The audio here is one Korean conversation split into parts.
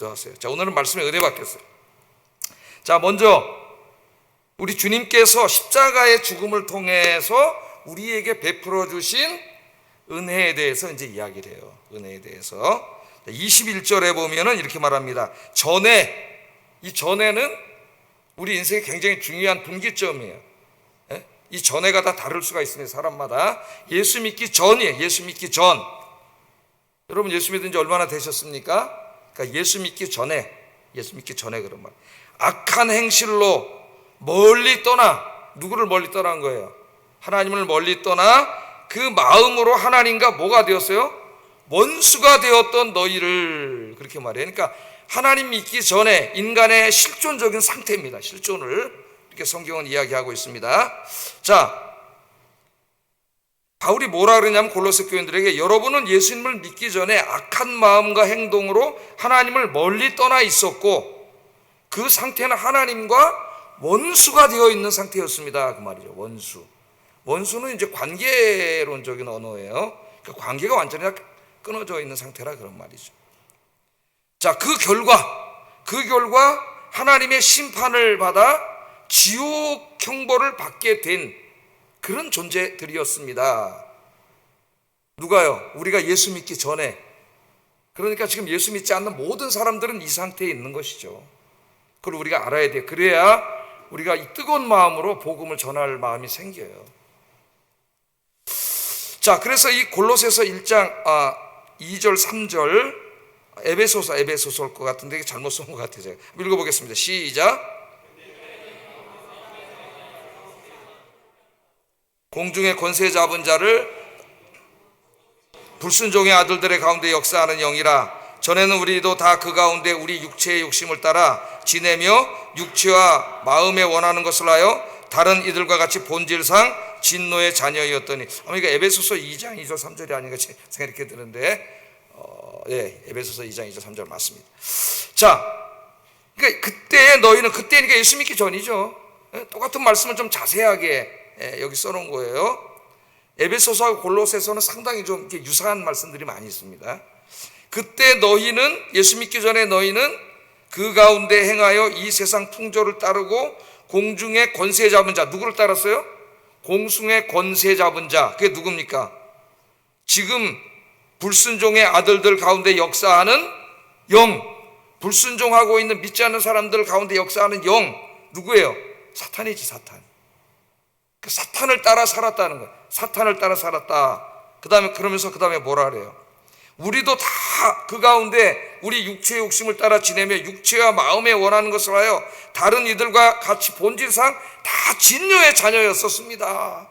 기도하세요. 자, 오늘은 말씀에 은혜 받겠어요. 자, 먼저 우리 주님께서 십자가의 죽음을 통해서 우리에게 베풀어 주신 은혜에 대해서 이제 이야기를 해요. 은혜에 대해서 21절에 보면은 이렇게 말합니다. 이 전에는 우리 인생에 굉장히 중요한 분기점이에요. 이 전에가 다 다를 수가 있습니다. 사람마다. 예수 믿기 전이에요. 예수 믿기 전. 여러분 예수 믿은 지 얼마나 되셨습니까? 그러니까 예수 믿기 전에 그런 말. 악한 행실로 멀리 떠나, 누구를 멀리 떠난 거예요? 하나님을 멀리 떠나 그 마음으로 하나님과 뭐가 되었어요? 원수가 되었던 너희를, 그렇게 말해요. 그러니까 하나님 믿기 전에 인간의 실존적인 상태입니다. 실존을 이렇게 성경은 이야기하고 있습니다. 자, 바울이 뭐라 그러냐면 골로새 교인들에게 여러분은 예수님을 믿기 전에 악한 마음과 행동으로 하나님을 멀리 떠나 있었고 그 상태는 하나님과 원수가 되어 있는 상태였습니다. 그 말이죠. 원수는 이제 관계론적인 언어예요. 그 관계가 완전히 끊어져 있는 상태라 그런 말이죠. 자, 그 결과 하나님의 심판을 받아 지옥 형벌을 받게 된 그런 존재들이었습니다. 누가요? 우리가 예수 믿기 전에. 그러니까 지금 예수 믿지 않는 모든 사람들은 이 상태에 있는 것이죠. 그걸 우리가 알아야 돼요. 그래야 우리가 이 뜨거운 마음으로 복음을 전할 마음이 생겨요. 자, 그래서 이 골로새서 1장 2절 3절 에베소서일 것 같은데 잘못 쓴 것 같아요. 제가 읽어보겠습니다. 시작. 공중의 권세 잡은 자를 불순종의 아들들의 가운데 역사하는 영이라. 전에는 우리도 다 그 가운데 우리 육체의 욕심을 따라 지내며 육체와 마음에 원하는 것을 하여 다른 이들과 같이 본질상 진노의 자녀였더니. 그러니까 에베소서 2장 2절 3절이 아닌가 생각이 드는데 에베소서 2장 2절 3절 맞습니다. 자, 그러니까 그때니까 예수 믿기 전이죠. 똑같은 말씀을 좀 자세하게 여기 써놓은 거예요. 에베소서와 골로새서는 상당히 좀 이렇게 유사한 말씀들이 많이 있습니다. 그때 너희는, 예수 믿기 전에 너희는 그 가운데 행하여 이 세상 풍조를 따르고 공중의 권세 잡은 자, 누구를 따랐어요? 공중의 권세 잡은 자, 그게 누굽니까? 지금 불순종의 아들들 가운데 역사하는 영, 불순종하고 있는 믿지 않는 사람들 가운데 역사하는 영, 누구예요? 사탄이지, 사탄. 그 사탄을 따라 살았다는 거예요. 사탄을 따라 살았다. 그 다음에 뭐라 그래요? 우리도 다 그 가운데 우리 육체의 욕심을 따라 지내며 육체와 마음에 원하는 것을 하여 다른 이들과 같이 본질상 다 진노의 자녀였었습니다.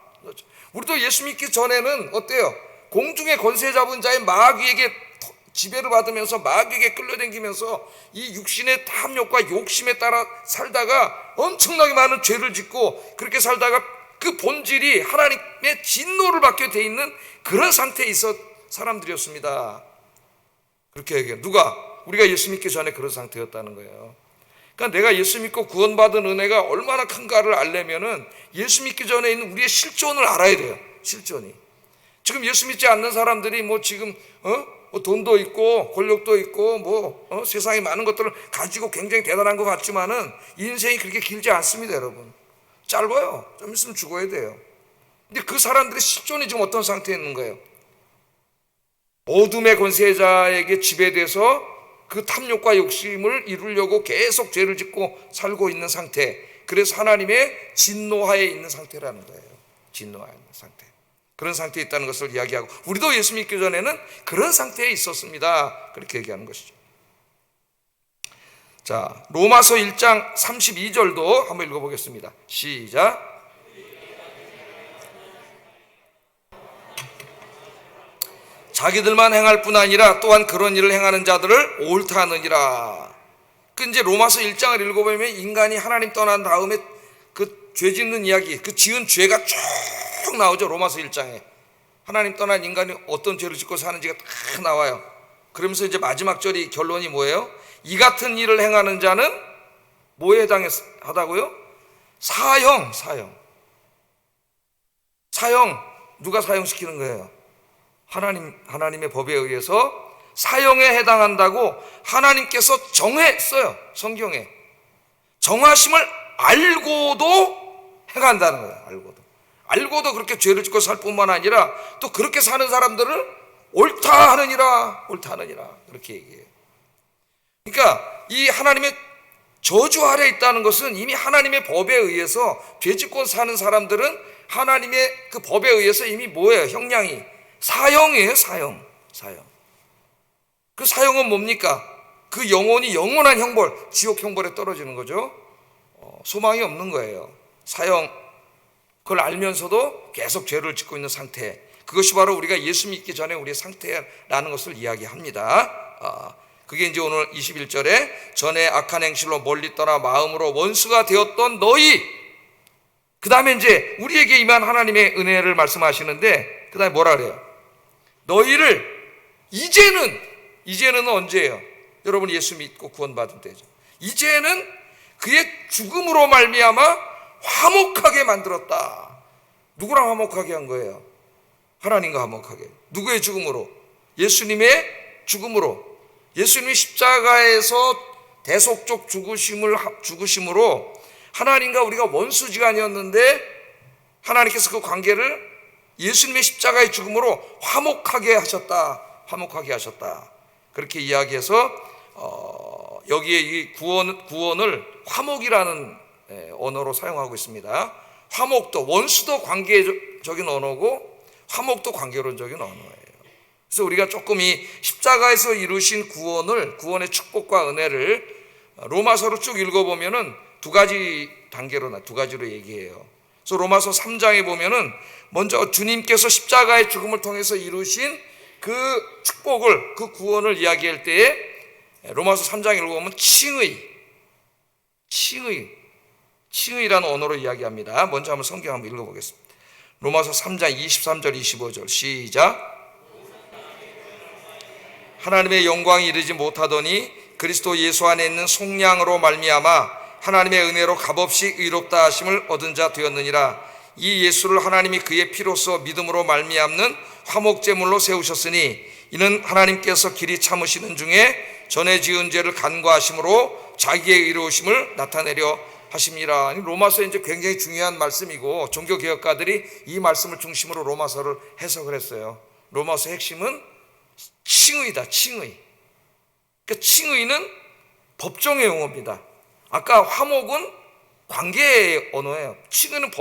우리도 예수 믿기 전에는 어때요? 공중의 권세 잡은 자의 마귀에게 지배를 받으면서 마귀에게 끌려다니면서 이 육신의 탐욕과 욕심에 따라 살다가 엄청나게 많은 죄를 짓고 그렇게 살다가 그 본질이 하나님의 진노를 받게 돼 있는 그런 상태에 있었 사람들이었습니다. 그렇게 얘기해요. 우리가 예수 믿기 전에 그런 상태였다는 거예요. 그러니까 내가 예수 믿고 구원받은 은혜가 얼마나 큰가를 알려면은 예수 믿기 전에 있는 우리의 실존을 알아야 돼요. 실존이. 지금 예수 믿지 않는 사람들이 지금 돈도 있고 권력도 있고 세상에 많은 것들을 가지고 굉장히 대단한 것 같지만은 인생이 그렇게 길지 않습니다, 여러분. 짧아요. 좀 있으면 죽어야 돼요. 근데 그 사람들의 실존이 지금 어떤 상태에 있는 거예요? 어둠의 권세자에게 지배돼서 그 탐욕과 욕심을 이루려고 계속 죄를 짓고 살고 있는 상태. 그래서 하나님의 진노하에 있는 상태라는 거예요. 진노하에 있는 상태. 그런 상태에 있다는 것을 이야기하고 우리도 예수 믿기 전에는 그런 상태에 있었습니다. 그렇게 얘기하는 것이죠. 자, 로마서 1장 32절도 한번 읽어보겠습니다. 시작. 자기들만 행할 뿐 아니라 또한 그런 일을 행하는 자들을 옳다 하느니라. 그 이제 로마서 1장을 읽어보면 인간이 하나님 떠난 다음에 그 죄 짓는 이야기, 그 지은 죄가 쭉 나오죠. 로마서 1장에 하나님 떠난 인간이 어떤 죄를 짓고 사는지가 다 나와요. 그러면서 이제 마지막 절이 결론이 뭐예요? 이 같은 일을 행하는 자는 뭐에 해당하다고요? 사형. 누가 사형시키는 거예요? 하나님의 법에 의해서 사형에 해당한다고 하나님께서 정했어요. 성경에. 정하심을 알고도 행한다는 거예요. 알고도 그렇게 죄를 짓고 살 뿐만 아니라 또 그렇게 사는 사람들을 옳다 하느니라 그렇게 얘기해요. 그러니까 이 하나님의 저주 아래 있다는 것은 이미 하나님의 법에 의해서 죄 짓고 사는 사람들은 하나님의 그 법에 의해서 이미 뭐예요? 형량이 사형이에요. 사형. 그 사형은 뭡니까? 그 영혼이 영원한 형벌, 지옥 형벌에 떨어지는 거죠. 소망이 없는 거예요. 사형. 그걸 알면서도 계속 죄를 짓고 있는 상태, 그것이 바로 우리가 예수 믿기 전에 우리의 상태라는 것을 이야기합니다. 그게 이제 오늘 21절에 전에 악한 행실로 멀리 떠나 마음으로 원수가 되었던 너희, 그 다음에 이제 우리에게 임한 하나님의 은혜를 말씀하시는데 그 다음에 뭐라 그래요? 너희를 이제는 언제예요? 여러분 예수 믿고 구원받은 때죠. 이제는 그의 죽음으로 말미암아 화목하게 만들었다. 누구랑 화목하게 한 거예요? 하나님과 화목하게. 누구의 죽음으로? 예수님의 죽음으로. 예수님이 십자가에서 대속적 죽으심으로 하나님과 우리가 원수지간이었는데 하나님께서 그 관계를 예수님의 십자가의 죽음으로 화목하게 하셨다. 그렇게 이야기해서 여기에 이 구원을 화목이라는 언어로 사용하고 있습니다. 화목도, 원수도 관계적인 언어고 화목도 관계론적인 언어예요. 그래서 우리가 조금 이 십자가에서 이루신 구원의 축복과 은혜를 로마서로 쭉 읽어보면은 두 가지로 얘기해요. 그래서 로마서 3장에 보면은 먼저 주님께서 십자가의 죽음을 통해서 이루신 그 축복을, 그 구원을 이야기할 때에 로마서 3장 읽어보면 칭의라는 언어로 이야기합니다. 먼저 한번 성경 한번 읽어보겠습니다. 로마서 3장 23절 25절 시작. 하나님의 영광이 이르지 못하더니 그리스도 예수 안에 있는 속량으로 말미암아 하나님의 은혜로 값없이 의롭다 하심을 얻은 자 되었느니라. 이 예수를 하나님이 그의 피로써 믿음으로 말미암는 화목제물로 세우셨으니 이는 하나님께서 길이 참으시는 중에 전에 지은 죄를 간과하심으로 자기의 의로우심을 나타내려 하심이라. 로마서 이제 굉장히 중요한 말씀이고 종교개혁가들이 이 말씀을 중심으로 로마서를 해석을 했어요. 로마서 핵심은 칭의다. 그러니까 칭의는 법정의 용어입니다. 아까 화목은 관계의 언어예요. 칭의는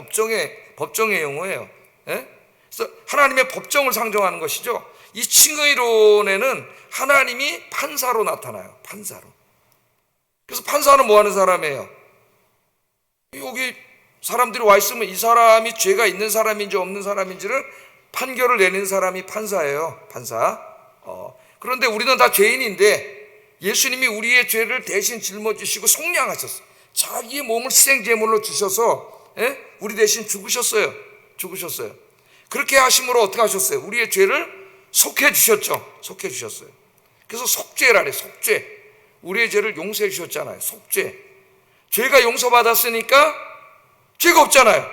법정의 용어예요. 그래서 하나님의 법정을 상정하는 것이죠. 이 칭의론에는 하나님이 판사로 나타나요. 판사로. 그래서 판사는 뭐 하는 사람이에요? 여기 사람들이 와 있으면 이 사람이 죄가 있는 사람인지 없는 사람인지를 판결을 내는 사람이 판사예요. 판사. 그런데 우리는 다 죄인인데 예수님이 우리의 죄를 대신 짊어지시고 속량하셨어요. 자기의 몸을 희생제물로 주셔서 우리 대신 죽으셨어요. 그렇게 하심으로 어떻게 하셨어요? 우리의 죄를 속해 주셨어요. 그래서 속죄라 그래요. 속죄. 우리의 죄를 용서해 주셨잖아요. 속죄. 죄가 용서받았으니까 죄가 없잖아요.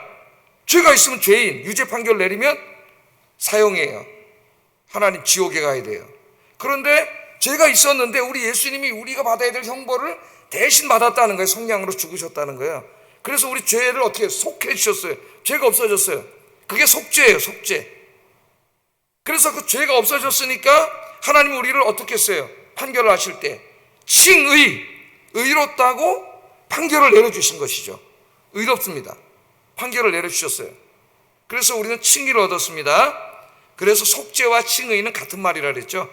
죄가 있으면 죄인, 유죄 판결 내리면 사형이에요. 하나님 지옥에 가야 돼요. 그런데 죄가 있었는데 우리 예수님이 우리가 받아야 될 형벌을 대신 받았다는 거예요. 속량으로 죽으셨다는 거예요. 그래서 우리 죄를 어떻게 속해 주셨어요. 죄가 없어졌어요. 그게 속죄예요. 속죄. 그래서 그 죄가 없어졌으니까 하나님이 우리를 어떻게 했어요? 판결을 하실 때 의롭다고 판결을 내려주신 것이죠. 의롭습니다. 판결을 내려주셨어요. 그래서 우리는 칭의를 얻었습니다. 그래서 속죄와 칭의는 같은 말이라 그랬죠.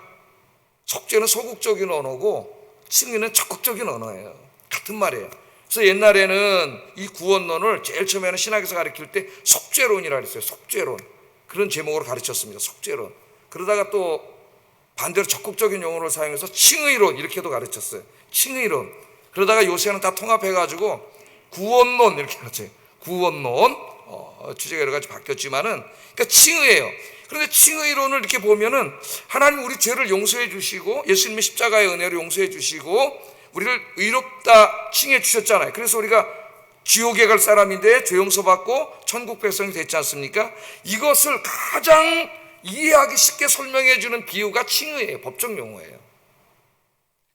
속죄는 소극적인 언어고 칭의는 적극적인 언어예요. 같은 말이에요. 그래서 옛날에는 이 구원론을 제일 처음에는 신학에서 가르칠 때 속죄론이라 그랬어요. 속죄론. 그런 제목으로 가르쳤습니다. 속죄론. 그러다가 또 반대로 적극적인 용어를 사용해서 칭의론 이렇게도 가르쳤어요. 칭의론. 그러다가 요새는 다 통합해가지고 구원론 이렇게 가르쳐요. 구원론. 주제가 여러 가지 바뀌었지만은 그러니까 칭의예요. 그런데 칭의론을 이렇게 보면은 하나님 우리 죄를 용서해 주시고 예수님의 십자가의 은혜로 용서해 주시고 우리를 의롭다 칭해 주셨잖아요. 그래서 우리가 지옥에 갈 사람인데 죄 용서받고 천국 백성이 됐지 않습니까? 이것을 가장 이해하기 쉽게 설명해 주는 비유가 칭의예요. 법정 용어예요.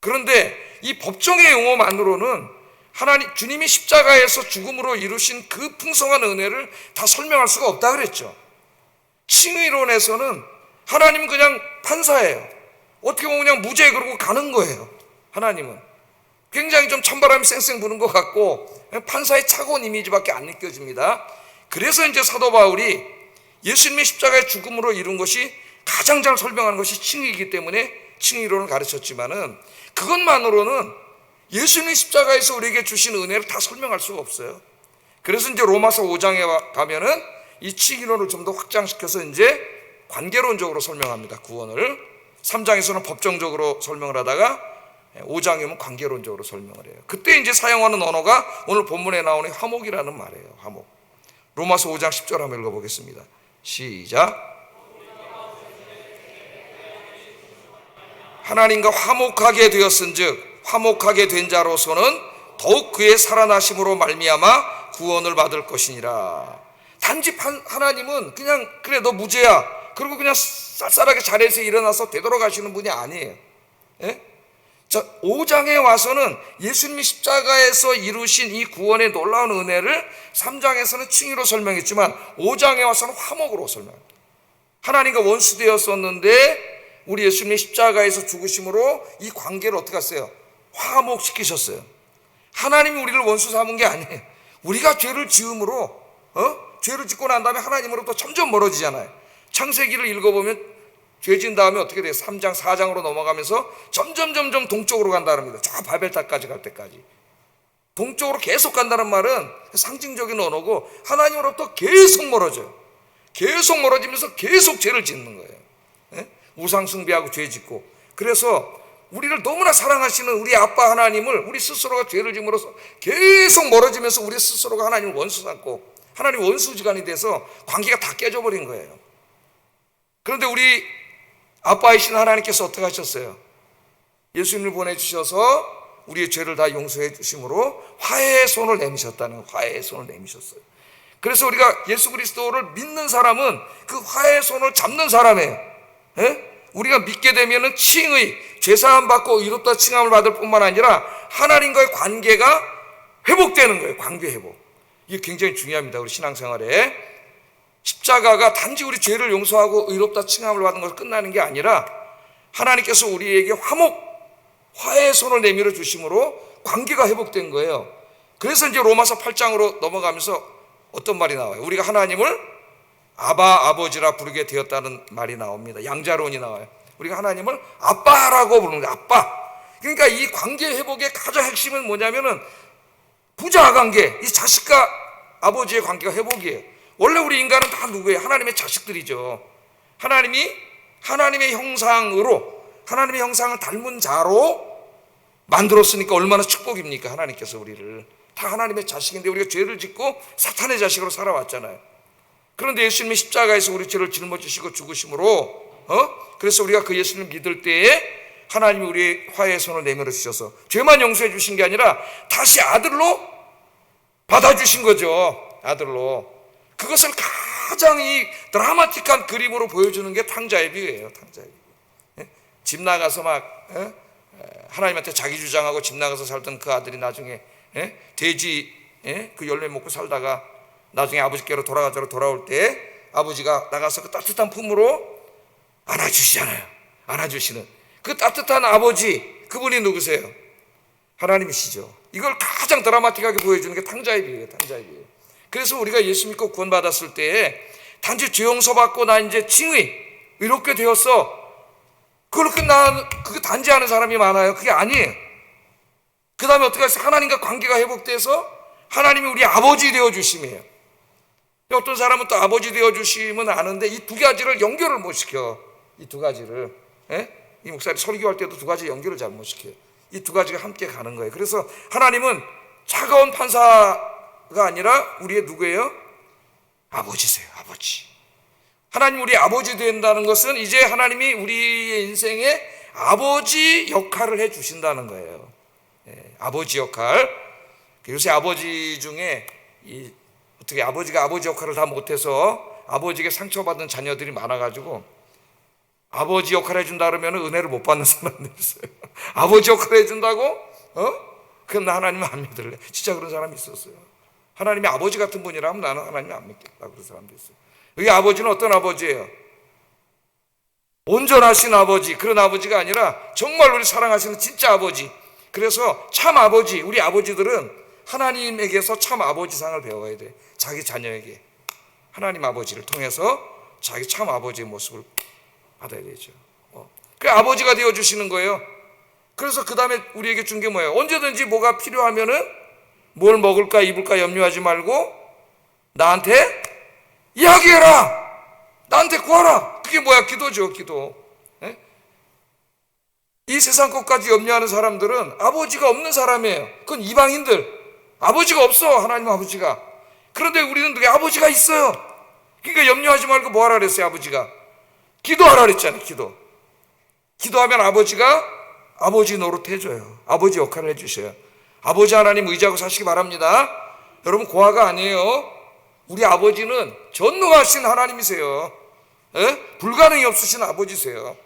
그런데 이 법정의 용어만으로는 하나님 주님이 십자가에서 죽음으로 이루신 그 풍성한 은혜를 다 설명할 수가 없다 그랬죠. 칭의론에서는 하나님은 그냥 판사예요. 어떻게 보면 그냥 무죄 그러고 가는 거예요. 하나님은 굉장히 좀 찬바람이 쌩쌩 부는 것 같고 판사의 차가운 이미지밖에 안 느껴집니다. 그래서 이제 사도 바울이 예수님의 십자가의 죽음으로 이룬 것이 가장 잘 설명하는 것이 칭의이기 때문에 칭의론을 가르쳤지만은 그것만으로는 예수님의 십자가에서 우리에게 주신 은혜를 다 설명할 수가 없어요. 그래서 이제 로마서 5장에 가면은 이 칭의론을 좀 더 확장시켜서 이제 관계론적으로 설명합니다. 구원을 3장에서는 법정적으로 설명을 하다가 5장이면 관계론적으로 설명을 해요. 그때 이제 사용하는 언어가 오늘 본문에 나오는 화목이라는 말이에요. 화목. 로마서 5장 10절 한번 읽어보겠습니다. 시작. 하나님과 화목하게 되었은즉 화목하게 된 자로서는 더욱 그의 살아나심으로 말미암아 구원을 받을 것이니라. 단지 하나님은 그냥 그래 너 무죄야 그리고 그냥 쌀쌀하게 자리에서 일어나서 되돌아가시는 분이 아니에요. 예? 자, 5장에 와서는 예수님이 십자가에서 이루신 이 구원의 놀라운 은혜를 3장에서는 칭의로 설명했지만 5장에 와서는 화목으로 설명합니다. 하나님과 원수되었었는데 우리 예수님이 십자가에서 죽으심으로 이 관계를 어떻게 했어요? 화목시키셨어요. 하나님이 우리를 원수 삼은 게 아니에요. 우리가 죄를 지음으로 죄를 짓고 난 다음에 하나님으로부터 점점 멀어지잖아요. 창세기를 읽어보면 죄 지은 다음에 어떻게 돼요? 3장, 4장으로 넘어가면서 점점 동쪽으로 간다는 겁니다. 저 바벨탑까지 갈 때까지. 동쪽으로 계속 간다는 말은 상징적인 언어고 하나님으로부터 계속 멀어져요. 계속 멀어지면서 계속 죄를 짓는 거예요. 예? 우상 숭배하고 죄 짓고. 그래서 우리를 너무나 사랑하시는 우리 아빠 하나님을 우리 스스로가 죄를 지음으로써 계속 멀어지면서 우리 스스로가 하나님을 원수 삼고 하나님 원수지간이 돼서 관계가 다 깨져버린 거예요. 그런데 우리 아빠이신 하나님께서 어떻게 하셨어요? 예수님을 보내주셔서 우리의 죄를 다 용서해 주심으로 화해의 손을 내미셨다는 화해의 손을 내미셨어요. 그래서 우리가 예수 그리스도를 믿는 사람은 그 화해의 손을 잡는 사람이에요. 예? 우리가 믿게 되면은 칭의, 죄사함 받고 의롭다 칭함을 받을 뿐만 아니라 하나님과의 관계가 회복되는 거예요. 관계 회복. 이게 굉장히 중요합니다. 우리 신앙생활에. 십자가가 단지 우리 죄를 용서하고 의롭다 칭함을 받은 것으로 끝나는 게 아니라 하나님께서 우리에게 화해의 손을 내밀어 주심으로 관계가 회복된 거예요. 그래서 이제 로마서 8장으로 넘어가면서 어떤 말이 나와요? 우리가 하나님을 아버지라 부르게 되었다는 말이 나옵니다. 양자론이 나와요. 우리가 하나님을 아빠라고 부르는 거예요. 아빠. 그러니까 이 관계 회복의 가장 핵심은 뭐냐면은 부자 관계, 이 자식과 아버지의 관계가 회복이에요. 원래 우리 인간은 다 누구예요? 하나님의 자식들이죠. 하나님이 하나님의 형상으로 하나님의 형상을 닮은 자로 만들었으니까 얼마나 축복입니까? 하나님께서 우리를 다 하나님의 자식인데 우리가 죄를 짓고 사탄의 자식으로 살아왔잖아요. 그런데 예수님이 십자가에서 우리 죄를 짊어지시고 죽으심으로 그래서 우리가 그 예수님을 믿을 때에 하나님이 우리의 화해의 손을 내밀어 주셔서 죄만 용서해 주신 게 아니라 다시 아들로 받아주신 거죠. 아들로. 그것을 가장 이 드라마틱한 그림으로 보여주는 게 탕자의 비유예요. 탕자의 비유. 집 나가서 막 하나님한테 자기 주장하고 집 나가서 살던 그 아들이 나중에 돼지 그 열매 먹고 살다가 나중에 아버지께로 돌아올 때 아버지가 나가서 그 따뜻한 품으로 안아주시잖아요. 안아주시는 그 따뜻한 아버지, 그분이 누구세요? 하나님이시죠. 이걸 가장 드라마틱하게 보여주는 게 탕자의 비유예요. 탕자의 비유. 그래서 우리가 예수 믿고 구원받았을 때에 단지 죄 용서받고 나 이제 칭의 이렇게 되었어, 그걸 그거 단지 하는 사람이 많아요. 그게 아니에요. 그 다음에 어떻게 해서 하나님과 관계가 회복돼서 하나님이 우리 아버지 되어주심이에요. 어떤 사람은 또 아버지 되어주심은 아는데 이 두 가지를 연결을 못 시켜. 이 두 가지를. 이 목사님 설교할 때도 두 가지 연결을 잘 못 시켜요. 이 두 가지가 함께 가는 거예요. 그래서 하나님은 차가운 판사가 아니라 우리의 누구예요? 아버지세요. 아버지. 하나님 우리 아버지 된다는 것은 이제 하나님이 우리의 인생에 아버지 역할을 해 주신다는 거예요. 아버지 역할. 요새 아버지 중에 어떻게 아버지가 아버지 역할을 다 못해서 아버지에게 상처받은 자녀들이 많아가지고 아버지 역할을 해준다 그러면 은혜를 못 받는 사람들이 있어요. 아버지 역할을 해준다고? 그럼 나 하나님 안 믿을래. 진짜 그런 사람이 있었어요. 하나님이 아버지 같은 분이라면 나는 하나님 안 믿겠다 그런 사람도 있어요. 여기 아버지는 어떤 아버지예요? 온전하신 아버지, 그런 아버지가 아니라 정말 우리 사랑하시는 진짜 아버지. 그래서 참 아버지, 우리 아버지들은 하나님에게서 참 아버지상을 배워야 돼. 자기 자녀에게 하나님 아버지를 통해서 자기 참 아버지의 모습을 받아야 되죠. 그 아버지가 되어주시는 거예요. 그래서 그 다음에 우리에게 준 게 뭐예요? 언제든지 뭐가 필요하면은 뭘 먹을까 입을까 염려하지 말고 나한테 이야기해라. 나한테 구하라. 그게 뭐야? 기도죠. 기도. 이 세상 것까지 염려하는 사람들은 아버지가 없는 사람이에요. 그건 이방인들. 아버지가 없어. 하나님 아버지가. 그런데 우리는 누구 아버지가 있어요. 그러니까 염려하지 말고 뭐 하라 그랬어요? 아버지가 기도하라 그랬잖아요. 기도하면 아버지가 아버지 노릇 해줘요. 아버지 역할을 해주셔요. 아버지 하나님 의지하고 사시기 바랍니다. 여러분 고아가 아니에요. 우리 아버지는 전능하신 하나님이세요. 불가능이 없으신 아버지세요.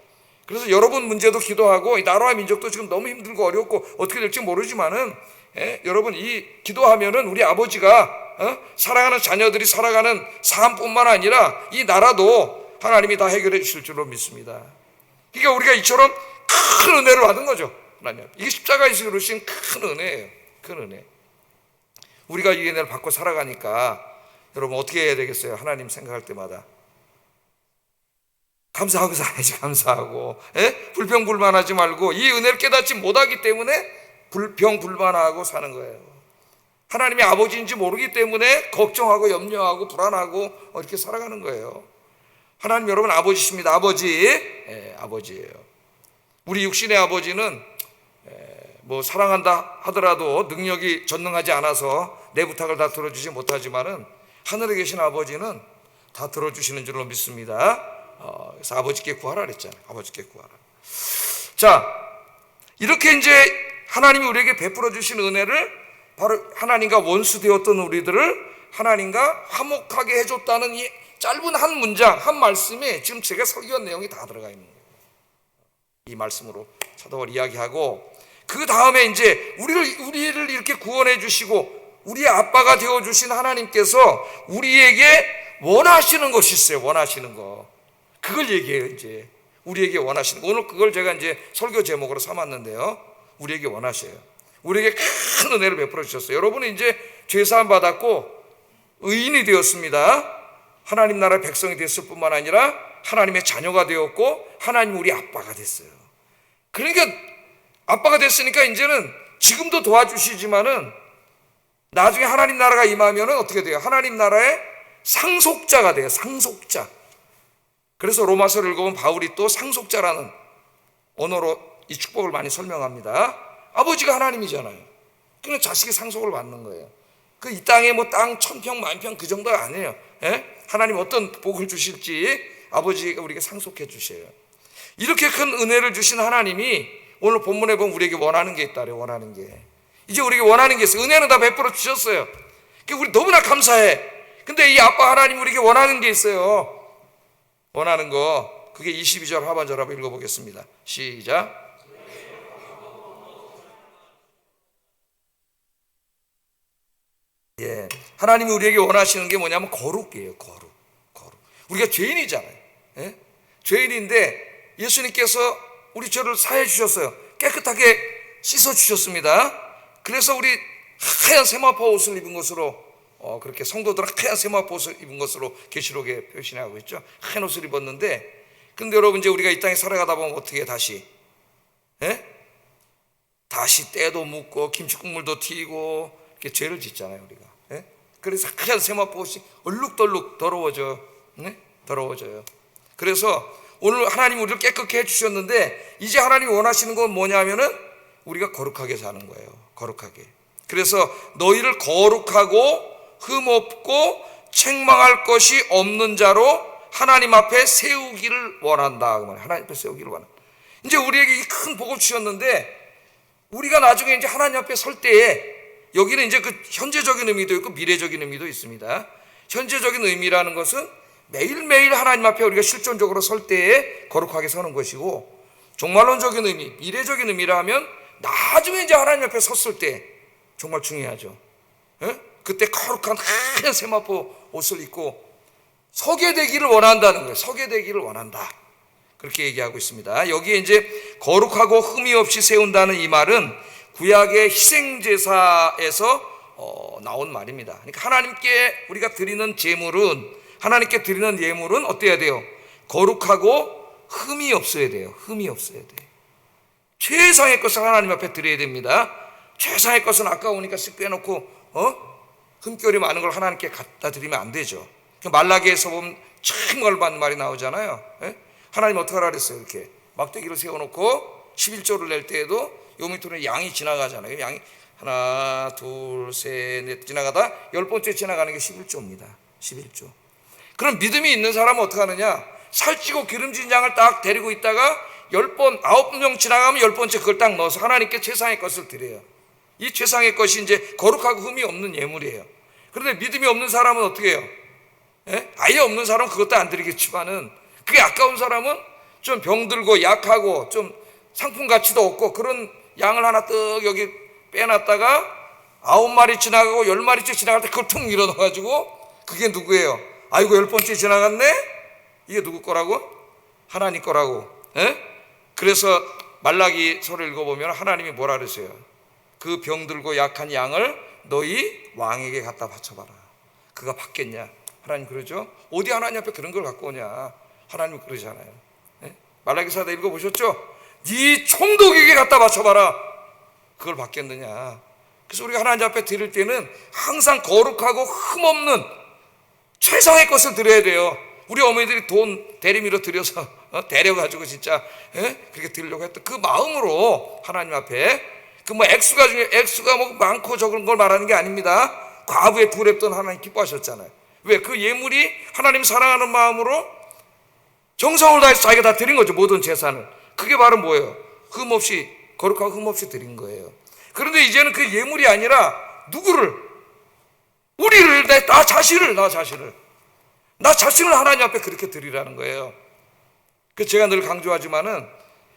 그래서 여러분 문제도 기도하고 이 나라와 민족도 지금 너무 힘들고 어렵고 어떻게 될지 모르지만은 여러분 이 기도하면은 우리 아버지가 사랑하는 자녀들이 살아가는 삶뿐만 아니라 이 나라도 하나님이 다 해결해 주실 줄로 믿습니다. 그러니까 우리가 이처럼 큰 은혜를 받은 거죠. 하나님. 이게 십자가에서 이루신 큰 은혜예요. 큰 은혜. 우리가 이 은혜를 받고 살아가니까 여러분 어떻게 해야 되겠어요? 하나님 생각할 때마다 감사하고 살아야지. 감사하고 불평불만하지 말고 이 은혜를 깨닫지 못하기 때문에 불평불만하고 사는 거예요. 하나님이 아버지인지 모르기 때문에 걱정하고 염려하고 불안하고 이렇게 살아가는 거예요. 하나님 여러분 아버지십니다. 아버지. 아버지예요. 우리 육신의 아버지는 뭐 사랑한다 하더라도 능력이 전능하지 않아서 내 부탁을 다 들어주지 못하지만은 하늘에 계신 아버지는 다 들어주시는 줄로 믿습니다. 그래서 아버지께 구하라 그랬잖아요. 아버지께 구하라. 자, 이렇게 이제 하나님이 우리에게 베풀어 주신 은혜를 바로 하나님과 원수 되었던 우리들을 하나님과 화목하게 해줬다는 이 짧은 한 문장, 한 말씀에 지금 제가 설교한 내용이 다 들어가 있는 거예요. 이 말씀으로 사도가 이야기하고 그 다음에 이제 우리를 이렇게 구원해 주시고 우리의 아빠가 되어 주신 하나님께서 우리에게 원하시는 것이 있어요. 원하시는 거. 그걸 얘기해요. 이제 우리에게 원하시는 거. 오늘 그걸 제가 이제 설교 제목으로 삼았는데요. 우리에게 원하셔요. 우리에게 큰 은혜를 베풀어 주셨어요. 여러분은 이제 죄 사함 받았고 의인이 되었습니다. 하나님 나라의 백성이 됐을 뿐만 아니라 하나님의 자녀가 되었고 하나님 우리 아빠가 됐어요. 그러니까 아빠가 됐으니까 이제는 지금도 도와주시지만은 나중에 하나님 나라가 임하면은 어떻게 돼요? 하나님 나라의 상속자가 돼요. 상속자. 그래서 로마서를 읽어보면 바울이 또 상속자라는 언어로 이 축복을 많이 설명합니다. 아버지가 하나님이잖아요. 그냥 자식이 상속을 받는 거예요. 그 이 땅에 뭐 땅 1000평 만평 그 정도가 아니에요. 하나님 어떤 복을 주실지 아버지가 우리에게 상속해 주셔요. 이렇게 큰 은혜를 주신 하나님이 오늘 본문에 보면 우리에게 원하는 게 있다래요. 원하는 게. 이제 우리에게 원하는 게 있어요. 은혜는 다 베풀어 주셨어요. 우리 너무나 감사해. 근데 이 아빠 하나님 우리에게 원하는 게 있어요. 원하는 거 그게 22절 하반절 한번 읽어보겠습니다. 시작. 하나님이 우리에게 원하시는 게 뭐냐면 거룩이에요. 거룩. 우리가 죄인이잖아요. 죄인인데 예수님께서 우리 죄를 사해 주셨어요. 깨끗하게 씻어 주셨습니다. 그래서 우리 하얀 세마포 옷을 입은 것으로 그렇게 성도들은 하얀 세마포 옷을 입은 것으로 계시록에 표시하고 있죠. 하얀 옷을 입었는데 근데 여러분 이제 우리가 이 땅에 살아가다 보면 어떻게 다시 다시 때도 묻고 김치국물도 튀고 이렇게 죄를 짓잖아요. 우리가. 그래서 하얀 세마포 옷이 얼룩덜룩 더러워져요. 그래서 오늘 하나님 우리를 깨끗게 해주셨는데 이제 하나님이 원하시는 건 뭐냐면은 우리가 거룩하게 사는 거예요. 거룩하게. 그래서 너희를 거룩하고 흠없고 책망할 것이 없는 자로 하나님 앞에 세우기를 원한다. 하나님 앞에 세우기를 원한다. 이제 우리에게 이 큰 복을 주셨는데 우리가 나중에 이제 하나님 앞에 설 때에 여기는 이제 그 현재적인 의미도 있고 미래적인 의미도 있습니다. 현재적인 의미라는 것은 매일매일 하나님 앞에 우리가 실존적으로 설 때에 거룩하게 서는 것이고, 종말론적인 의미, 미래적인 의미라 하면 나중에 이제 하나님 앞에 섰을 때 정말 중요하죠. 예? 그때 거룩한 하얀 세마포 옷을 입고 서게 되기를 원한다는 거예요. 서게 되기를 원한다, 그렇게 얘기하고 있습니다. 여기에 이제 거룩하고 흠이 없이 세운다는 이 말은 구약의 희생제사에서 나온 말입니다. 그러니까 하나님께 우리가 드리는 제물은, 하나님께 드리는 예물은 어때야 돼요? 거룩하고 흠이 없어야 돼요. 흠이 없어야 돼요. 최상의 것을 하나님 앞에 드려야 됩니다. 최상의 것은 아까우니까 쓱 빼놓고 흠결이 많은 걸 하나님께 갖다 드리면 안 되죠. 말라기에서 보면 참 걸반 말이 나오잖아요. 예? 하나님 어떻게 하라 그랬어요? 이렇게 막대기를 세워놓고 11조를 낼 때에도 요 밑으로 양이 지나가잖아요. 양이 하나 둘 셋 넷 지나가다 10번째 지나가는 게 11조입니다 11조. 그럼 믿음이 있는 사람은 어떻게 하느냐? 살찌고 기름진 양을 딱 데리고 있다가 10번 9명 지나가면 10번째 그걸 딱 넣어서 하나님께 최상의 것을 드려요. 이 최상의 것이 이제 거룩하고 흠이 없는 예물이에요. 그런데 믿음이 없는 사람은 어떻게 해요? 예? 아예 없는 사람은 그것도 안 드리겠지만은, 그게 아까운 사람은 좀 병들고 약하고 좀 상품 가치도 없고 그런 양을 하나 떡 여기 빼놨다가 9마리 지나가고 10마리째 지나갈 때 그걸 툭 밀어넣어가지고, 그게 누구예요? 아이고 10번째 지나갔네? 이게 누구 거라고? 하나님 거라고. 예? 그래서 말라기 서를 읽어보면 하나님이 뭐라 그랬어요? 그 병들고 약한 양을 너희 왕에게 갖다 바쳐봐라. 그가 받겠냐? 하나님 그러죠? 어디 하나님 앞에 그런 걸 갖고 오냐? 하나님 그러잖아요. 예? 말라기서 다 읽어보셨죠? 네 총독에게 갖다 바쳐봐라. 그걸 받겠느냐? 그래서 우리가 하나님 앞에 드릴 때는 항상 거룩하고 흠없는 최상의 것을 드려야 돼요. 우리 어머니들이 돈 대리미로 들여서 데려가지고 진짜 그렇게 드리려고 했던 그 마음으로 하나님 앞에, 그 뭐 액수가 뭐 많고 적은 걸 말하는 게 아닙니다. 과부의 두 랩돈 하나님 기뻐하셨잖아요. 왜? 그 예물이 하나님 사랑하는 마음으로 정성을 다해서 자기가 다 드린 거죠. 모든 재산을. 그게 바로 뭐예요? 흠없이, 거룩하고 흠없이 드린 거예요. 그런데 이제는 그 예물이 아니라 누구를? 우리를, 나 자신을 하나님 앞에 그렇게 드리라는 거예요. 그 제가 늘 강조하지만은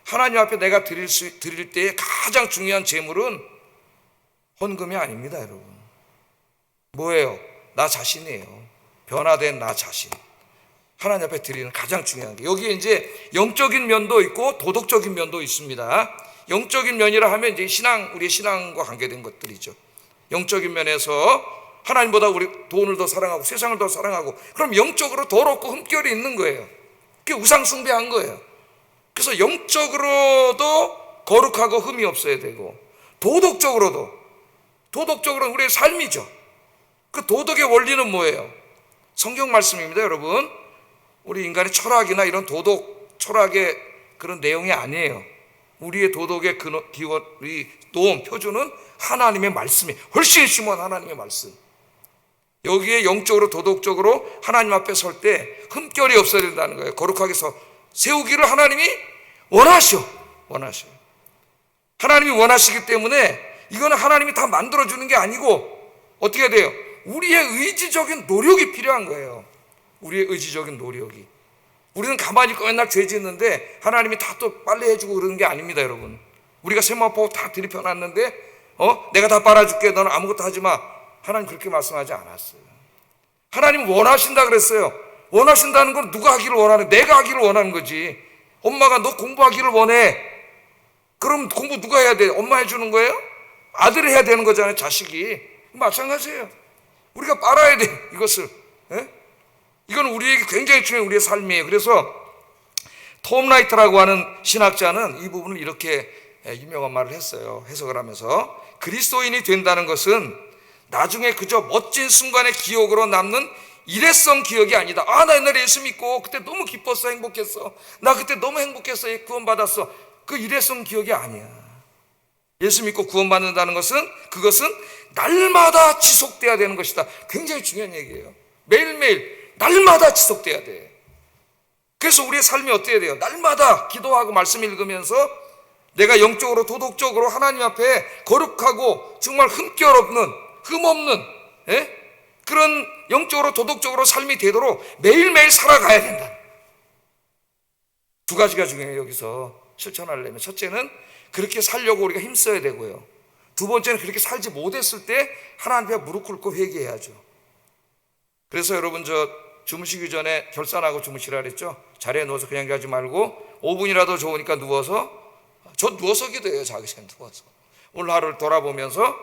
하나님 앞에 내가 드릴 때에 가장 중요한 제물은 헌금이 아닙니다, 여러분. 뭐예요? 나 자신이에요. 변화된 나 자신. 하나님 앞에 드리는 가장 중요한 게, 여기에 이제 영적인 면도 있고 도덕적인 면도 있습니다. 영적인 면이라 하면 이제 우리의 신앙과 관계된 것들이죠. 영적인 면에서 하나님보다 우리 돈을 더 사랑하고 세상을 더 사랑하고, 그럼 영적으로 더럽고 흠결이 있는 거예요. 그게 우상숭배한 거예요. 그래서 영적으로도 거룩하고 흠이 없어야 되고, 도덕적으로는 우리의 삶이죠. 그 도덕의 원리는 뭐예요? 성경 말씀입니다, 여러분. 우리 인간의 철학이나 이런 도덕 철학의 그런 내용이 아니에요. 우리의 도덕의 기원이 놓은 표준은 하나님의 말씀이 훨씬 심한 하나님의 말씀. 여기에 영적으로 도덕적으로 하나님 앞에 설 때 흠결이 없어야 된다는 거예요. 거룩하게 세우기를 하나님이 원하셔. 하나님이 원하시기 때문에 이거는 하나님이 다 만들어주는 게 아니고 어떻게 돼요? 우리의 의지적인 노력이 필요한 거예요. 우리의 의지적인 노력이. 우리는 가만히 있고 맨날 죄 짓는데 하나님이 다 또 빨래해주고 그러는 게 아닙니다, 여러분. 우리가 세마포 다 들이펴놨는데 내가 다 빨아줄게, 너는 아무것도 하지 마. 하나님 그렇게 말씀하지 않았어요. 하나님 원하신다 그랬어요. 원하신다는 건 누가 하기를 원하는, 내가 하기를 원하는 거지. 엄마가 너 공부하기를 원해. 그럼 공부 누가 해야 돼? 엄마 해주는 거예요? 아들이 해야 되는 거잖아요, 자식이. 마찬가지예요. 우리가 빨아야 돼, 이것을. 이건 우리에게 굉장히 중요한 우리의 삶이에요. 그래서 톰 라이트라고 하는 신학자는 이 부분을 이렇게 유명한 말을 했어요. 해석을 하면서, 그리스도인이 된다는 것은 나중에 그저 멋진 순간의 기억으로 남는 일회성 기억이 아니다. 나 옛날에 예수 믿고 그때 너무 기뻤어, 행복했어. 나 그때 너무 행복했어, 구원받았어. 그 일회성 기억이 아니야. 예수 믿고 구원받는다는 것은, 그것은 날마다 지속돼야 되는 것이다. 굉장히 중요한 얘기예요. 매일매일 날마다 지속돼야 돼. 그래서 우리의 삶이 어때야 돼요? 날마다 기도하고 말씀 읽으면서 내가 영적으로 도덕적으로 하나님 앞에 거룩하고 정말 흠결 없는, 흠없는 그런 영적으로 도덕적으로 삶이 되도록 매일매일 살아가야 된다. 두 가지가 중요해요. 여기서 실천하려면 첫째는 그렇게 살려고 우리가 힘써야 되고요, 두 번째는 그렇게 살지 못했을 때 하나님 앞에 무릎 꿇고 회개해야죠. 그래서 여러분, 저 주무시기 전에 결산하고 주무시라 그랬죠. 자리에 누워서 그냥 가지 말고 5분이라도 좋으니까 누워서, 저 누워서 기도해요. 자기 전에 누워서 오늘 하루를 돌아보면서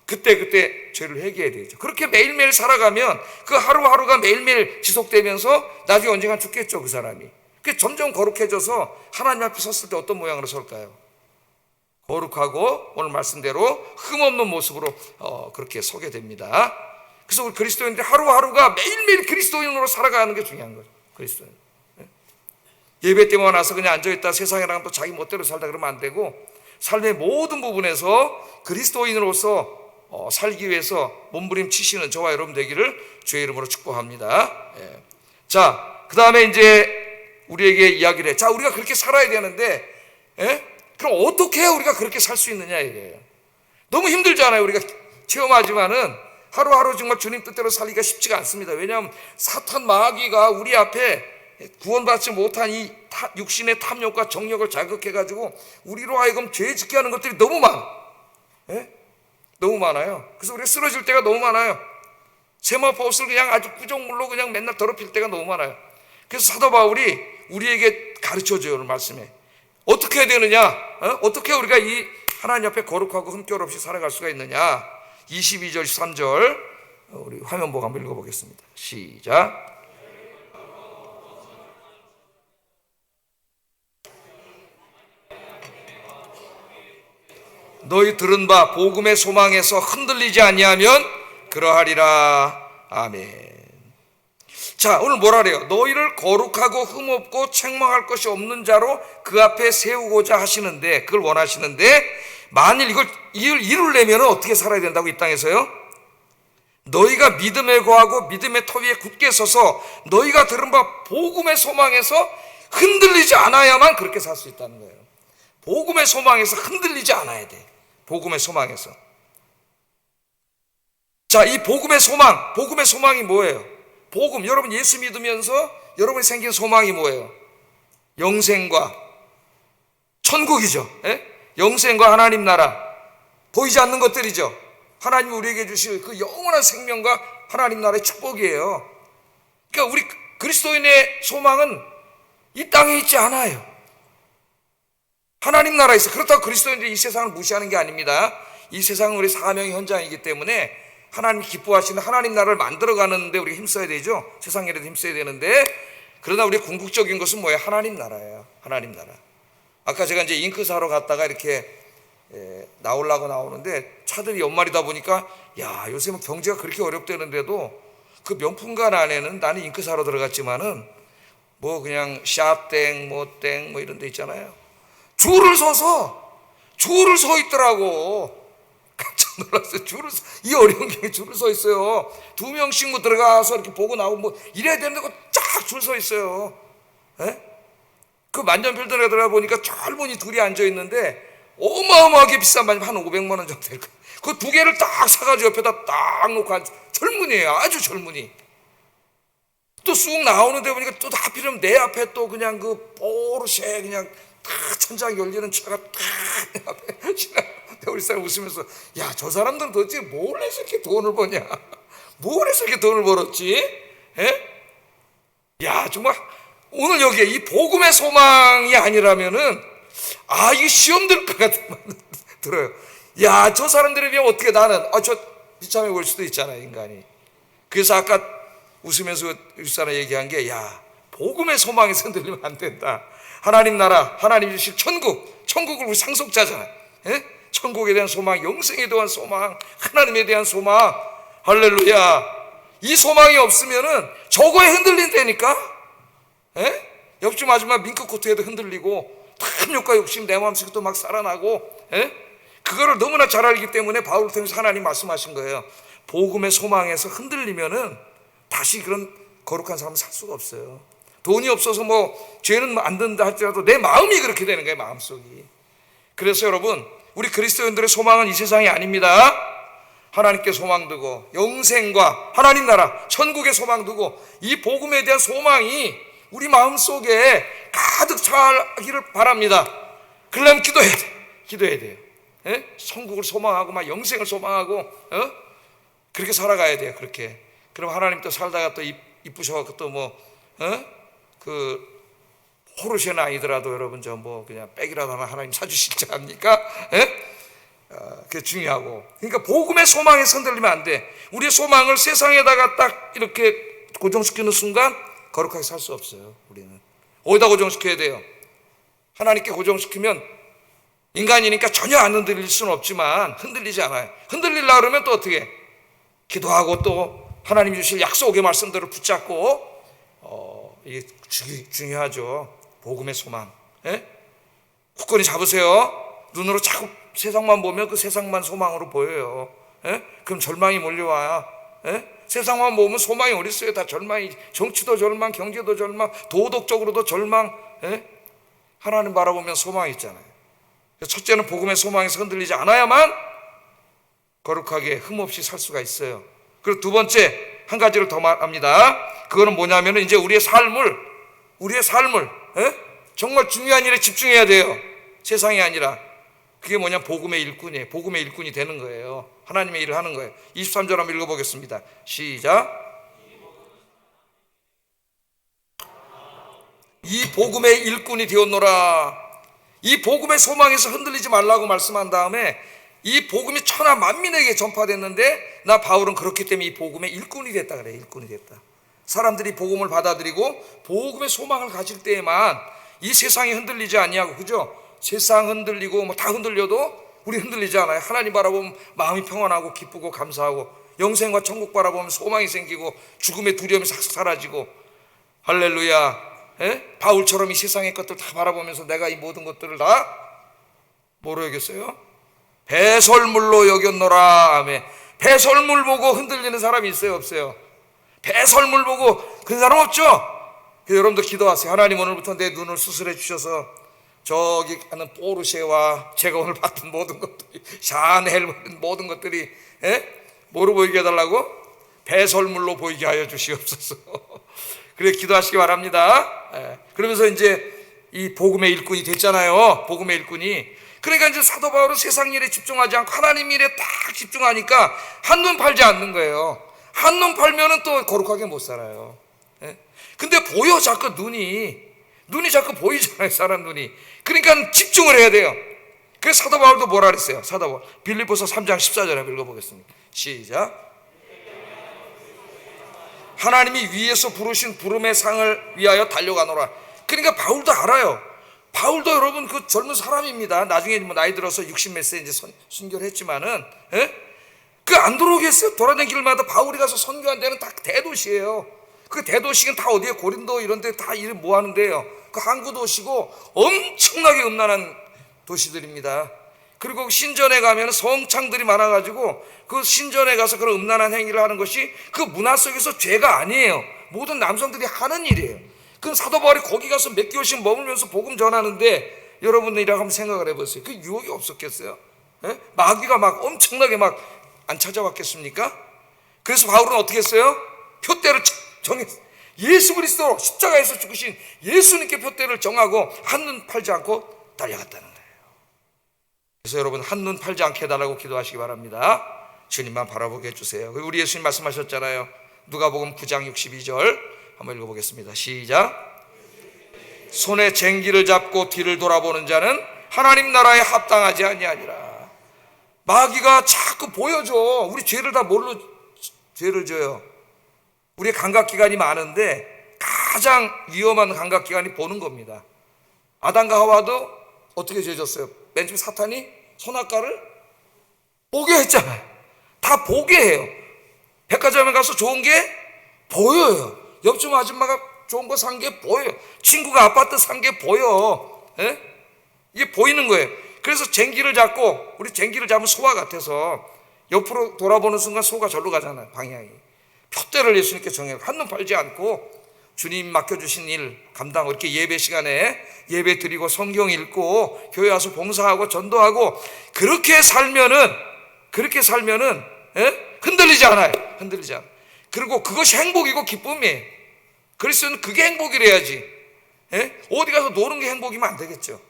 그때 죄를 회개해야 되죠. 그렇게 매일매일 살아가면 그 하루하루가 매일매일 지속되면서 나중에 언젠가 죽겠죠, 그 사람이. 그게 점점 거룩해져서 하나님 앞에 섰을 때 어떤 모양으로 설까요? 거룩하고 오늘 말씀대로 흠없는 모습으로 그렇게 서게 됩니다. 그래서 우리 그리스도인들이 하루하루가 매일매일 그리스도인으로 살아가는 게 중요한 거죠. 그리스도인. 예배 때만 와서 그냥 앉아있다 세상이랑 또 자기 멋대로 살다 그러면 안 되고, 삶의 모든 부분에서 그리스도인으로서 살기 위해서 몸부림치시는 저와 여러분 되기를 주의 이름으로 축복합니다. 자, 그 다음에 이제 우리에게 이야기를 해. 자, 우리가 그렇게 살아야 되는데, 그럼 어떻게 해야 우리가 그렇게 살 수 있느냐 이거예요. 너무 힘들잖아요. 우리가 체험하지만은 하루하루 정말 주님 뜻대로 살기가 쉽지가 않습니다. 왜냐하면 사탄 마귀가 우리 앞에 구원받지 못한 이 육신의 탐욕과 정욕을 자극해가지고 우리로 하여금 죄 짓게 하는 것들이 너무 많아. 너무 많아요. 그래서 우리가 쓰러질 때가 너무 많아요. 세마포스를 그냥 아주 구정물로 그냥 맨날 더럽힐 때가 너무 많아요. 그래서 사도 바울이 우리에게 가르쳐줘요. 오늘 말씀에 어떻게 해야 되느냐, 어떻게 우리가 이 하나님 앞에 거룩하고 흠결 없이 살아갈 수가 있느냐. 22절 23절 우리 화면 보고 한번 읽어보겠습니다. 시작. 너희 들은 바 복음의 소망에서 흔들리지 아니하면 그러하리라. 아멘. 자, 오늘 뭐라 그래요? 너희를 거룩하고 흠없고 책망할 것이 없는 자로 그 앞에 세우고자 하시는데, 그걸 원하시는데, 만일 이걸 이루려면 어떻게 살아야 된다고 이 땅에서요? 너희가 믿음에 거하고 믿음의 터 위에 굳게 서서 너희가 들은 바 복음의 소망에서 흔들리지 않아야만 그렇게 살 수 있다는 거예요. 복음의 소망에서 흔들리지 않아야 돼. 복음의 소망에서. 자, 이 복음의 소망이 뭐예요? 복음, 여러분 예수 믿으면서 여러분이 생긴 소망이 뭐예요? 영생과 천국이죠. 영생과 하나님 나라, 보이지 않는 것들이죠. 하나님이 우리에게 주실 그 영원한 생명과 하나님 나라의 축복이에요. 그러니까 우리 그리스도인의 소망은 이 땅에 있지 않아요. 하나님 나라에 있어. 그렇다고 그리스도인들이 이 세상을 무시하는 게 아닙니다. 이 세상은 우리 사명의 현장이기 때문에 하나님이 기뻐하시는 하나님 나라를 만들어가는 데 우리가 힘써야 되죠. 세상 일에도 힘써야 되는데, 그러나 우리 궁극적인 것은 뭐예요? 하나님 나라예요. 하나님 나라. 아까 제가 이제 잉크 사러 갔다가 이렇게 나오려고 나오는데 차들이 연말이다 보니까, 야, 요새는 경제가 그렇게 어렵다는데도 그 명품관 안에는, 나는 잉크 사러 들어갔지만은 뭐 그냥 샵땡 뭐땡 뭐 이런 데 있잖아요. 줄을 서 있더라고. 깜짝 놀랐어요. 이 어려운 경우에 줄을 서 있어요. 2명씩 뭐 들어가서 이렇게 보고 나오고 뭐 이래야 되는데 쫙 줄 서 있어요. 그 만년필드에 들어가 보니까 젊은이 둘이 앉아 있는데 어마어마하게 비싼 반지 한 500만 원 정도 될 거예요. 그 두 개를 딱 사가지고 옆에다 딱 놓고 젊은이에요. 아주 젊은이. 또 쑥 나오는데 보니까 또 하필이면 내 앞에 또 그냥 그 포르쉐 그냥 다 천장 열리는 차가 딱 내 앞에 지나가. 우리 사람 웃으면서, 야, 저 사람들은 도대체 뭘 해서 이렇게 돈을 버냐? 뭘 해서 이렇게 돈을 벌었지? 야, 정말 오늘 여기에 이 복음의 소망이 아니라면은, 이게 시험 될 것 같은 말 들어요. 야, 저 사람들에 비하면 어떻게 나는, 저 비참해 보일 수도 있잖아요, 인간이. 그래서 아까 웃으면서 우리 사람 얘기한 게, 야, 복음의 소망에 흔들리면 안 된다. 하나님 나라, 하나님 주실 천국을 우리 상속자잖아. 천국에 대한 소망, 영생에 대한 소망, 하나님에 대한 소망. 할렐루야. 이 소망이 없으면은 저거에 흔들린다니까. 옆집 아줌마 밍크코트에도 흔들리고 탐욕과 욕심 내 마음속에도 막 살아나고. 그거를 너무나 잘 알기 때문에 바울을 통해서 하나님 말씀하신 거예요. 복음의 소망에서 흔들리면은 다시 그런 거룩한 삶을 살 수가 없어요. 돈이 없어서 뭐 죄는 안 된다 할지라도 내 마음이 그렇게 되는 거예요. 마음속이. 그래서 여러분, 우리 그리스도인들의 소망은 이 세상이 아닙니다. 하나님께 소망 두고 영생과 하나님 나라 천국에 소망 두고 이 복음에 대한 소망이 우리 마음속에 가득 차기를 바랍니다. 그러려면 기도해야 돼요. 예? 천국을 소망하고 막 영생을 소망하고 그렇게 살아가야 돼요. 그렇게. 그럼 하나님 또 살다가 또 이쁘셔갖고 또 뭐 그 포르쉐는 아니더라도 여러분 저 뭐 그냥 백이라도 하나님 사주시지 않습니까? 예? 그게 중요하고. 그러니까 복음의 소망에 흔들리면 안 돼. 우리의 소망을 세상에다가 딱 이렇게 고정시키는 순간 거룩하게 살 수 없어요. 우리는 어디다 고정시켜야 돼요? 하나님께 고정시키면 인간이니까 전혀 안 흔들릴 수는 없지만 흔들리지 않아요. 흔들리려고 그러면 또 어떻게 기도하고 또 하나님이 주실 약속의 말씀대로 붙잡고 이게 중요하죠. 복음의 소망. 예? 굳건히 잡으세요. 눈으로 자꾸 세상만 보면 그 세상만 소망으로 보여요. 예? 그럼 절망이 몰려와요. 예? 세상만 보면 소망이 어디 있어요? 다 절망이. 정치도 절망, 경제도 절망, 도덕적으로도 절망. 예? 하나님 바라보면 소망이 있잖아요. 첫째는 복음의 소망에서 흔들리지 않아야만 거룩하게 흠없이 살 수가 있어요. 그리고 두 번째 한 가지를 더 말합니다. 그거는 뭐냐면 이제 우리의 삶을 예? 정말 중요한 일에 집중해야 돼요. 세상이 아니라. 그게 뭐냐? 복음의 일꾼이에요. 복음의 일꾼이 되는 거예요. 하나님의 일을 하는 거예요. 23절 한번 읽어보겠습니다. 시작. 이 복음의 일꾼이 되었노라. 이 복음의 소망에서 흔들리지 말라고 말씀한 다음에 이 복음이 천하 만민에게 전파됐는데 나 바울은 그렇기 때문에 이 복음의 일꾼이 됐다 그래요. 일꾼이 됐다. 사람들이 복음을 받아들이고 복음의 소망을 가질 때에만 이 세상이 흔들리지 아니하고, 그죠? 세상 흔들리고 뭐 다 흔들려도 우리 흔들리지 않아요. 하나님 바라보면 마음이 평안하고 기쁘고 감사하고 영생과 천국 바라보면 소망이 생기고 죽음의 두려움이 싹 사라지고. 할렐루야. 예? 바울처럼 이 세상의 것들 다 바라보면서 내가 이 모든 것들을 다 뭐로 여겼어요? 배설물로 여겼노라. 아멘. 배설물 보고 흔들리는 사람이 있어요, 없어요? 배설물 보고 그런 사람 없죠? 여러분도 기도하세요. 하나님 오늘부터 내 눈을 수술해 주셔서 저기 하는 포르쉐와 제가 오늘 봤던 모든 것들이 샤넬 모든 것들이 뭐로 보이게 해달라고? 배설물로 보이게 하여 주시옵소서. 그래 기도하시기 바랍니다. 그러면서 이제 이 복음의 일꾼이 됐잖아요. 복음의 일꾼이. 그러니까 이제 사도 바울은 세상 일에 집중하지 않고 하나님 일에 딱 집중하니까 한눈 팔지 않는 거예요. 한눈 팔면은 또 거룩하게 못 살아요. 근데 보여 자꾸 눈이 자꾸 보이잖아요. 사람 눈이. 그러니까 집중을 해야 돼요. 그래서 사도 바울도 뭐라 그랬어요? 사도 바울 빌립보서 3장 14절에 읽어보겠습니다. 시작. 하나님이 위에서 부르신 부름의 상을 위하여 달려가노라. 그러니까 바울도 알아요. 바울도 여러분 그 젊은 사람입니다. 나중에 뭐 나이 들어서 60몇 세 이제 순교를 했지만은 그 안 들어오겠어요? 돌아다니는 길마다 바울이 가서 선교한 데는 다 대도시예요. 그 대도시는 다 어디에 고린도 이런 데 다 일 뭐 하는데요. 그 항구 도시고 엄청나게 음란한 도시들입니다. 그리고 신전에 가면 성창들이 많아가지고 그 신전에 가서 그런 음란한 행위를 하는 것이 그 문화 속에서 죄가 아니에요. 모든 남성들이 하는 일이에요. 그럼 사도 바울이 거기 가서 몇 개월씩 머물면서 복음 전하는데 여러분들이랑 한번 생각을 해보세요. 그 유혹이 없었겠어요? 마귀가 막 엄청나게 막 안 찾아왔겠습니까? 그래서 바울은 어떻게 했어요? 표대를 정했어요. 예수 그리스도 십자가에서 죽으신 예수님께 표대를 정하고 한눈 팔지 않고 달려갔다는 거예요. 그래서 여러분 한눈 팔지 않게 해달라고 기도하시기 바랍니다. 주님만 바라보게 해주세요. 우리 예수님 말씀하셨잖아요. 누가복음 9장 62절 한번 읽어보겠습니다. 시작. 손에 쟁기를 잡고 뒤를 돌아보는 자는 하나님 나라에 합당하지 아니하니라. 마귀가 자꾸 보여줘. 우리 죄를 다 뭘로 죄를 져요? 우리의 감각기관이 많은데 가장 위험한 감각기관이 보는 겁니다. 아담과 하와도 어떻게 죄졌어요? 맨 처음 사탄이 선악과를 보게 했잖아요. 다 보게 해요. 백화점에 가서 좋은 게 보여요. 옆집 아줌마가 좋은 거 산 게 보여요. 친구가 아파트 산 게 보여. 이게 보이는 거예요. 그래서 쟁기를 잡고, 우리 쟁기를 잡으면 소와 같아서 옆으로 돌아보는 순간 소가 절로 가잖아요. 방향이. 표대를 예수님께 정해요. 한눈 팔지 않고 주님 맡겨주신 일 감당하고 이렇게 예배 시간에 예배 드리고 성경 읽고 교회 와서 봉사하고 전도하고 그렇게 살면은 흔들리지 않아요. 흔들리지 않아요. 그리고 그것이 행복이고 기쁨이에요. 그리스도는 그게 행복이래야지. 어디 가서 노는 게 행복이면 안 되겠죠.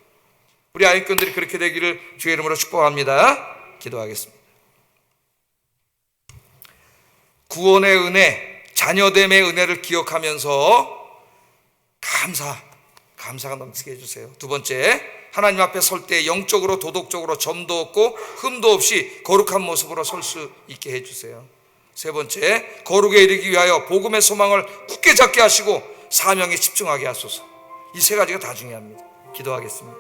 우리 아이콘들이 그렇게 되기를 주의 이름으로 축복합니다. 기도하겠습니다. 구원의 은혜, 자녀됨의 은혜를 기억하면서 감사가 넘치게 해주세요. 두 번째, 하나님 앞에 설 때 영적으로 도덕적으로 점도 없고 흠도 없이 거룩한 모습으로 설 수 있게 해주세요. 세 번째, 거룩에 이르기 위하여 복음의 소망을 굳게 잡게 하시고 사명에 집중하게 하소서. 이 세 가지가 다 중요합니다. 기도하겠습니다.